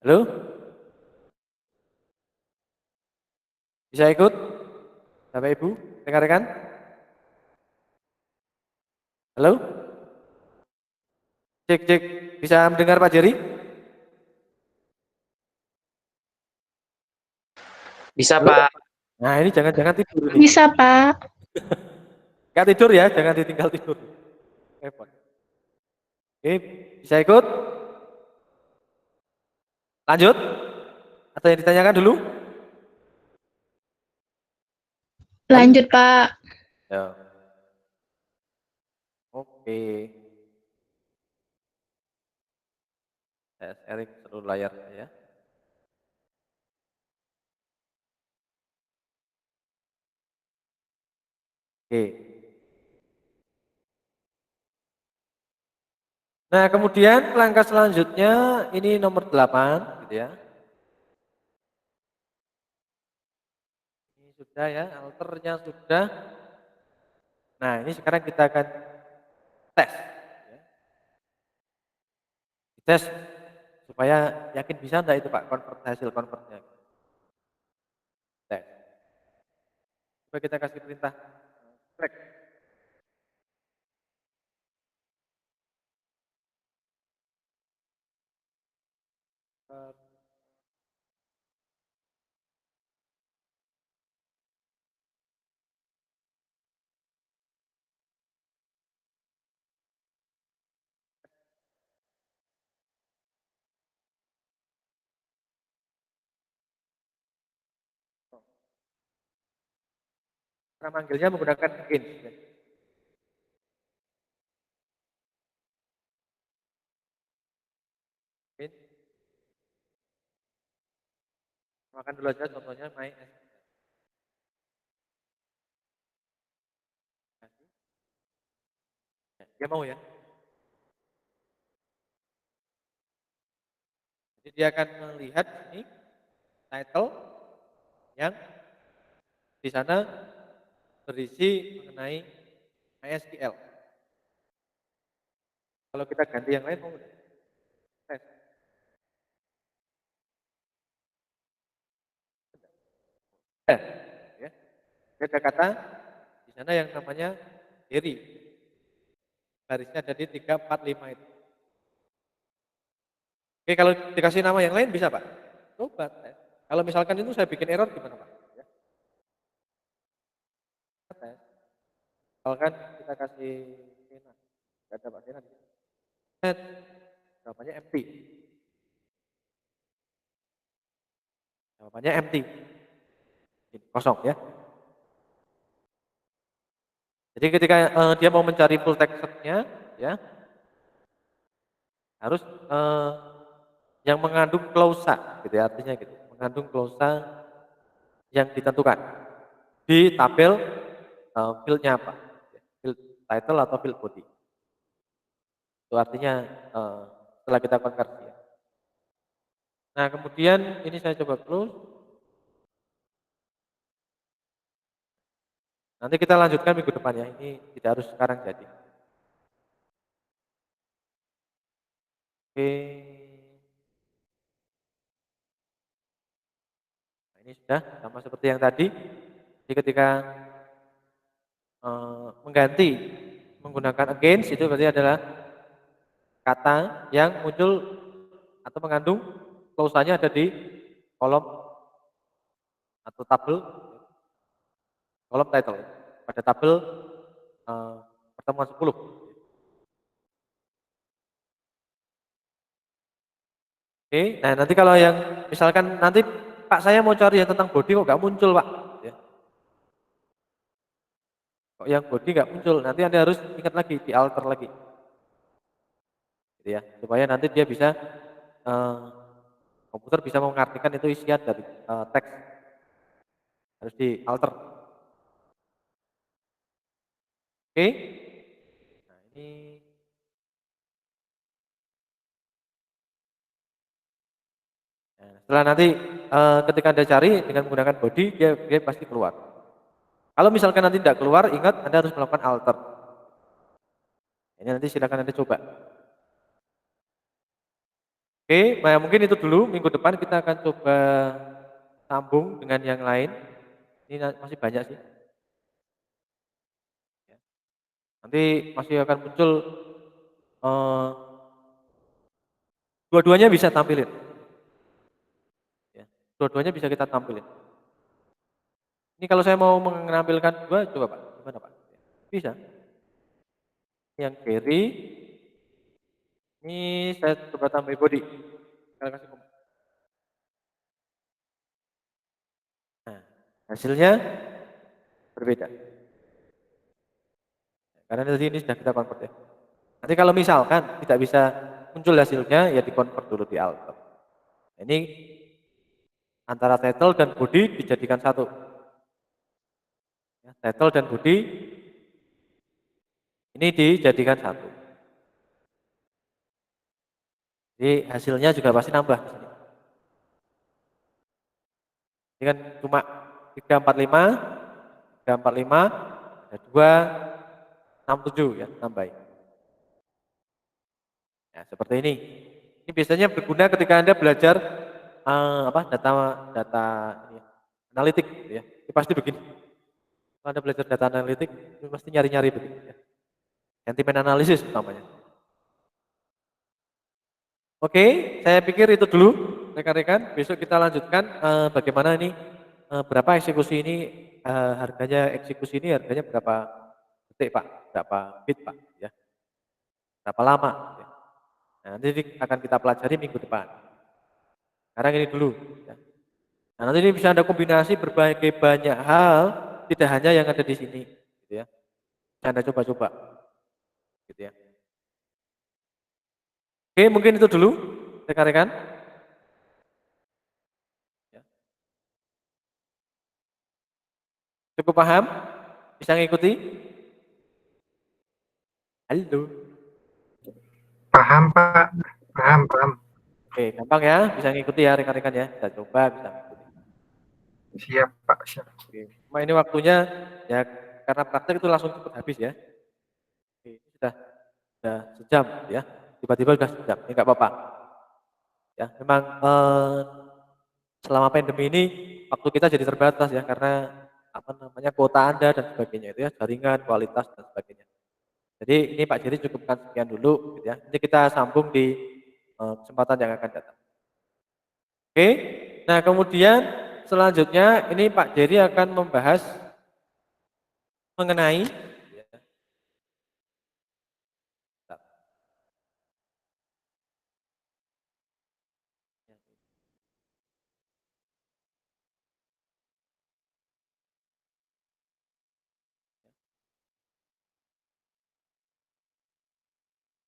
[SPEAKER 1] Halo? Bisa ikut? Bapak Ibu, rekan-rekan? Halo? Cek, cek. Bisa mendengar Pak Jerry?
[SPEAKER 5] Bisa,
[SPEAKER 1] Halo?
[SPEAKER 5] Pak.
[SPEAKER 1] Nah, ini jangan-jangan tidur. Ini.
[SPEAKER 4] Bisa, Pak.
[SPEAKER 1] Nggak tidur ya, jangan ditinggal tidur. Repot. Oke, bisa ikut? Lanjut? Atau yang ditanyakan dulu?
[SPEAKER 4] Lanjut, Pak.
[SPEAKER 1] Ya. Oke. Saya sharing seluruh layar ya. Oke. Nah, kemudian langkah selanjutnya ini nomor 8 gitu ya. Ini sudah ya, alternya sudah. Nah, ini sekarang kita akan tes. Ya. Tes supaya yakin bisa enggak itu Pak convert hasil convertnya. Tes. Coba kita kasih perintah track. Cara manggilnya menggunakan begin. Begin. Makan dulu aja contohnya my dia mau ya. Jadi dia akan melihat ini title yang di sana berisi mengenai MySQL. Kalau kita ganti yang lain mau nggak? Tes. Ya. Ada kata di sana yang namanya Jerry. Barisnya ada di 345 itu. Oke, kalau dikasih nama yang lain bisa Pak? Coba tes. Kalau misalkan itu saya bikin error gimana Pak? Ya. Tes. Misalkan kita kasih Sena. Tidak ada Pak Sena. Tes. Jawabannya empty. Jawabannya empty. Kosong ya. Jadi ketika dia mau mencari full text-nya ya harus yang mengandung klausa gitu ya, artinya gitu, mengandung klausa yang ditentukan di tabel field-nya apa? Field title atau field body. Itu artinya setelah kita konversi. Nah, kemudian ini saya coba close. Nanti kita lanjutkan minggu depan ya. Ini tidak harus sekarang jadi. Oke. Nah, ini sudah sama seperti yang tadi. Jadi ketika mengganti menggunakan against itu berarti adalah kata yang muncul atau mengandung clause-nya ada di kolom atau tabel kolom title pada tabel pertemuan 10. Oke, nah nanti kalau yang misalkan nanti Pak saya mau cari yang tentang body kok nggak muncul Pak, ya. Kok yang body nggak muncul, nanti Anda harus ingat lagi di alter lagi, gitu ya, supaya nanti dia bisa komputer bisa mengartikan itu isian dari teks, harus di alter. Oke, nah ini setelah nanti ketika Anda cari dengan menggunakan body, dia pasti keluar. Kalau misalkan nanti tidak keluar, ingat Anda harus melakukan alter. Ini nanti silakan Anda coba. Oke, nah mungkin itu dulu. Minggu depan kita akan coba sambung dengan yang lain. Ini masih banyak sih. Nanti masih akan muncul dua-duanya bisa tampilin. Dua-duanya bisa kita tampilin. Ini kalau saya mau menampilkan dua, coba Pak, gimana Pak? Bisa. Yang carry, ini saya coba tambah body. Nah, hasilnya berbeda. Karena tadi ini sudah kita convert ya. Nanti kalau misalkan tidak bisa muncul hasilnya, ya di convert dulu di alter. Ini antara title dan body dijadikan satu. Ya, title dan body ini dijadikan satu. Jadi hasilnya juga pasti nambah. Ini kan cuma 345, ada 267 ya tambahin. Ya, seperti ini. Ini biasanya berguna ketika Anda belajar data ini, analitik gitu ya. Ini pasti begini. Kalau Anda belajar data analitik, itu pasti nyari-nyari begini ya. Sentimen analisis utamanya. Oke, saya pikir itu dulu rekan-rekan. Besok kita lanjutkan bagaimana ini berapa eksekusi ini harganya eksekusi ini harganya berapa detik Pak, berapa bit Pak ya. Berapa lama ya. Nah, nanti akan kita pelajari minggu depan. Sekarang ini dulu ya. Nah, nanti ini bisa Anda kombinasi berbagai banyak hal, tidak hanya yang ada di sini gitu ya. Anda coba-coba gitu ya. Oke, mungkin itu dulu rekan-rekan. Ya. Cukup paham? Bisa ngikuti? Halo.
[SPEAKER 6] Paham, Pak. Paham.
[SPEAKER 1] Oke, gampang ya, bisa ngikuti ya rekan-rekan ya. Bisa coba, bisa ngikuti.
[SPEAKER 6] Siap, Pak. Siap.
[SPEAKER 1] Oke, cuma ini waktunya ya karena praktek itu langsung cepat habis ya. Oke, sudah sejam ya. Tiba-tiba sudah sejam, ini nggak apa-apa. Ya, memang selama pandemi ini waktu kita jadi terbatas ya karena kuota Anda dan sebagainya itu ya, jaringan, kualitas dan sebagainya. Jadi ini Pak Jerry cukupkan sekian dulu gitu ya. Nanti kita sambung di kesempatan yang akan datang. Oke. Nah, kemudian selanjutnya ini Pak Jerry akan membahas mengenai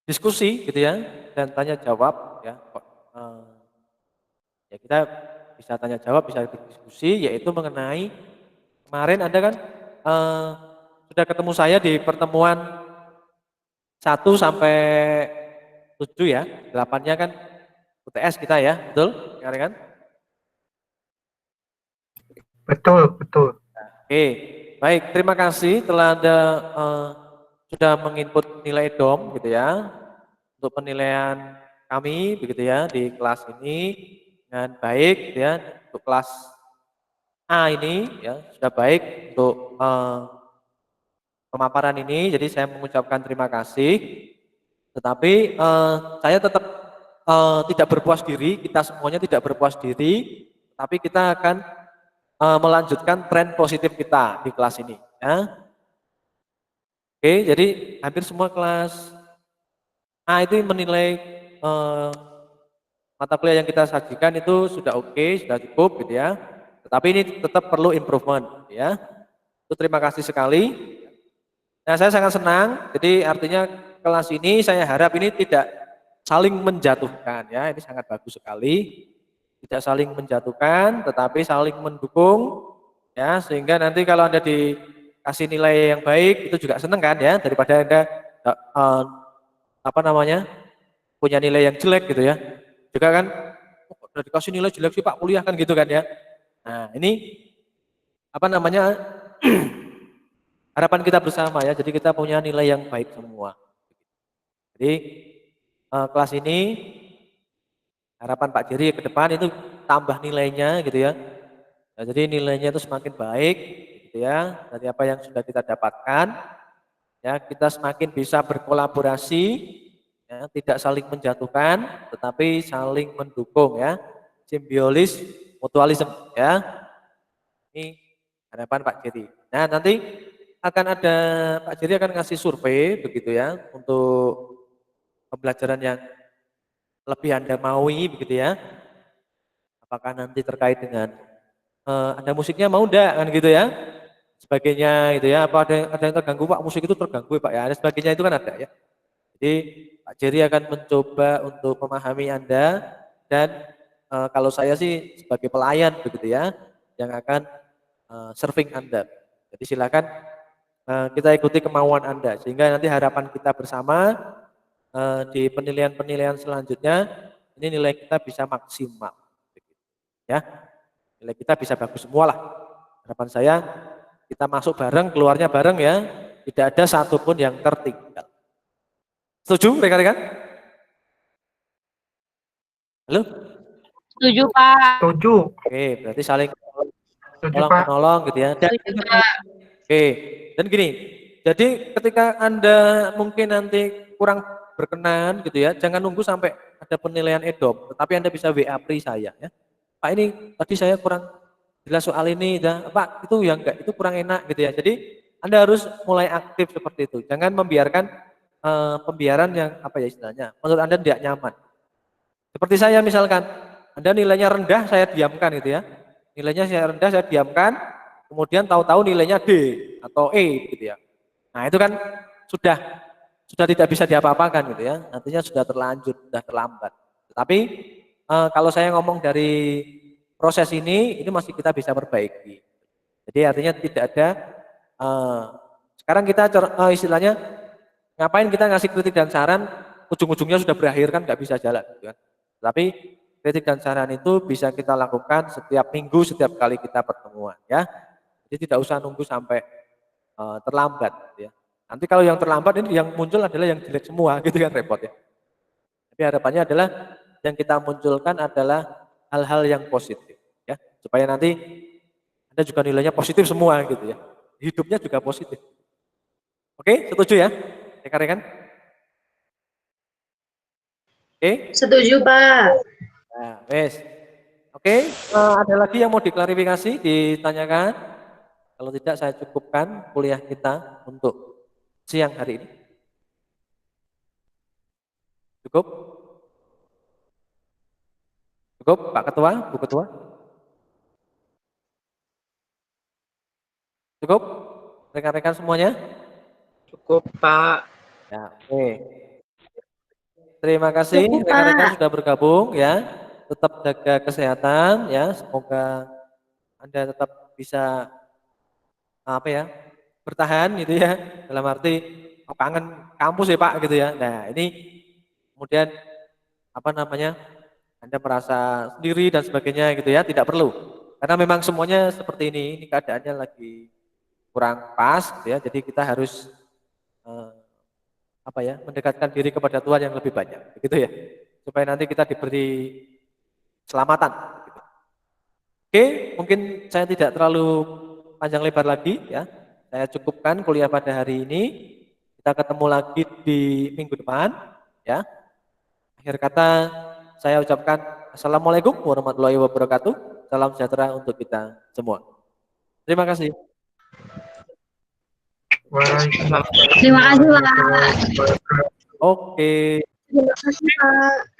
[SPEAKER 1] diskusi gitu ya dan tanya jawab ya. Ya kita bisa tanya jawab, bisa diskusi yaitu mengenai kemarin Anda kan sudah ketemu saya di pertemuan 1 sampai 7 ya. 8-nya kan UTS kita ya, betul? Rekan-rekan?
[SPEAKER 6] Betul, betul.
[SPEAKER 1] Oke, baik. Terima kasih telah Anda sudah menginput nilai DOM gitu ya untuk penilaian kami begitu ya di kelas ini dengan baik gitu ya untuk kelas A ini ya sudah baik untuk pemaparan ini. Jadi saya mengucapkan terima kasih. Tetapi saya tetap tidak berpuas diri. Kita semuanya tidak berpuas diri. Tapi kita akan melanjutkan tren positif kita di kelas ini. Ya. Oke, jadi hampir semua kelas A itu menilai mata kuliah yang kita sajikan itu sudah oke, sudah cukup gitu ya. Tetapi ini tetap perlu improvement ya. Itu terima kasih sekali. Nah, saya sangat senang. Jadi artinya kelas ini saya harap ini tidak saling menjatuhkan ya. Ini sangat bagus sekali. Tidak saling menjatuhkan, tetapi saling mendukung ya. Sehingga nanti kalau Anda dikasih nilai yang baik itu juga senang kan ya daripada Anda apa namanya? Punya nilai yang jelek gitu ya. Juga kan oh, udah dikasih nilai jelek sih Pak kuliah kan gitu kan ya. Nah, ini apa namanya? Harapan kita bersama ya. Jadi kita punya nilai yang baik semua. Jadi kelas ini harapan Pak Jerry ke depan itu tambah nilainya gitu ya. Nah, jadi nilainya itu semakin baik gitu ya dari apa yang sudah kita dapatkan ya kita semakin bisa berkolaborasi ya, tidak saling menjatuhkan tetapi saling mendukung ya simbiosis mutualisme ya ini harapan Pak Jerry. Nah nanti akan ada Pak Jerry akan ngasih survei begitu ya untuk pembelajaran yang lebih Anda maui begitu ya. Apakah nanti terkait dengan ada musiknya mau enggak kan gitu ya. Sebagainya gitu ya. Apa ada yang terganggu Pak musik itu terganggu Pak ya. Dan sebagainya itu kan ada ya. Jadi Pak Jerry akan mencoba untuk memahami Anda dan kalau saya sih sebagai pelayan begitu ya yang akan serving Anda. Jadi silakan kita ikuti kemauan Anda sehingga nanti harapan kita bersama di penilaian-penilaian selanjutnya ini nilai kita bisa maksimal ya nilai kita bisa bagus semua lah harapan saya kita masuk bareng keluarnya bareng ya tidak ada satupun yang tertinggal. Setuju rekan-rekan? Halo?
[SPEAKER 4] Setuju, Pak.
[SPEAKER 6] Setuju.
[SPEAKER 1] Oke berarti saling
[SPEAKER 6] Setuju,
[SPEAKER 1] tolong
[SPEAKER 6] Pak.
[SPEAKER 1] menolong gitu ya dan,
[SPEAKER 4] Setuju, Pak.
[SPEAKER 1] oke dan gini jadi ketika Anda mungkin nanti kurang berkenan gitu ya jangan nunggu sampai ada penilaian EDOM tetapi Anda bisa WA pri saya ya Pak ini tadi saya kurang jelas soal ini ya Pak itu yang enggak itu kurang enak gitu ya jadi Anda harus mulai aktif seperti itu jangan membiarkan pembiaran yang apa ya istilahnya menurut Anda tidak nyaman seperti saya misalkan Anda nilainya rendah saya diamkan gitu ya nilainya saya rendah saya diamkan kemudian tahu-tahu nilainya D atau E gitu ya nah itu kan sudah tidak bisa diapa-apakan gitu ya artinya sudah terlanjur sudah terlambat tetapi kalau saya ngomong dari proses ini masih kita bisa perbaiki. Jadi artinya tidak ada sekarang kita istilahnya ngapain kita ngasih kritik dan saran ujung-ujungnya sudah berakhir kan nggak bisa jalan gitu kan. Tapi kritik dan saran itu bisa kita lakukan setiap minggu setiap kali kita pertemuan ya. Jadi tidak usah nunggu sampai terlambat gitu ya. Nanti kalau yang terlambat ini yang muncul adalah yang jelek semua gitu kan repot ya. Tapi harapannya adalah yang kita munculkan adalah hal-hal yang positif ya supaya nanti Anda juga nilainya positif semua gitu ya hidupnya juga positif oke setuju ya rekan-rekan oke
[SPEAKER 4] Setuju, Pak.
[SPEAKER 1] nah wes oke ada lagi yang mau diklarifikasi ditanyakan kalau tidak saya cukupkan kuliah kita untuk siang hari ini cukup Pak Ketua Bu Ketua cukup rekan-rekan semuanya
[SPEAKER 5] Cukup, Pak.
[SPEAKER 1] ya oke terima kasih
[SPEAKER 4] Cukup,
[SPEAKER 1] rekan-rekan
[SPEAKER 4] Pak.
[SPEAKER 1] sudah bergabung ya. Tetap jaga kesehatan ya. Semoga Anda tetap bisa apa ya? Bertahan gitu ya. Dalam arti oh, kangen kampus ya Pak gitu ya. Nah, ini kemudian apa namanya, Anda merasa sendiri dan sebagainya gitu ya, tidak perlu. Karena memang semuanya seperti ini keadaannya lagi kurang pas gitu ya. Jadi kita harus apa ya, mendekatkan diri kepada Tuhan yang lebih banyak, begitu ya. Supaya nanti kita diberi keselamatan. Gitu. Oke, mungkin saya tidak terlalu panjang lebar lagi ya. Saya cukupkan kuliah pada hari ini. Kita ketemu lagi di minggu depan ya. Akhir kata saya ucapkan Assalamualaikum warahmatullahi wabarakatuh. Salam sejahtera untuk kita semua. Terima kasih.
[SPEAKER 6] Waalaikumsalam.
[SPEAKER 4] Terima kasih, Pak.
[SPEAKER 6] warahmatullahi wabarakatuh.
[SPEAKER 1] Oke.
[SPEAKER 4] Terima kasih, Pak.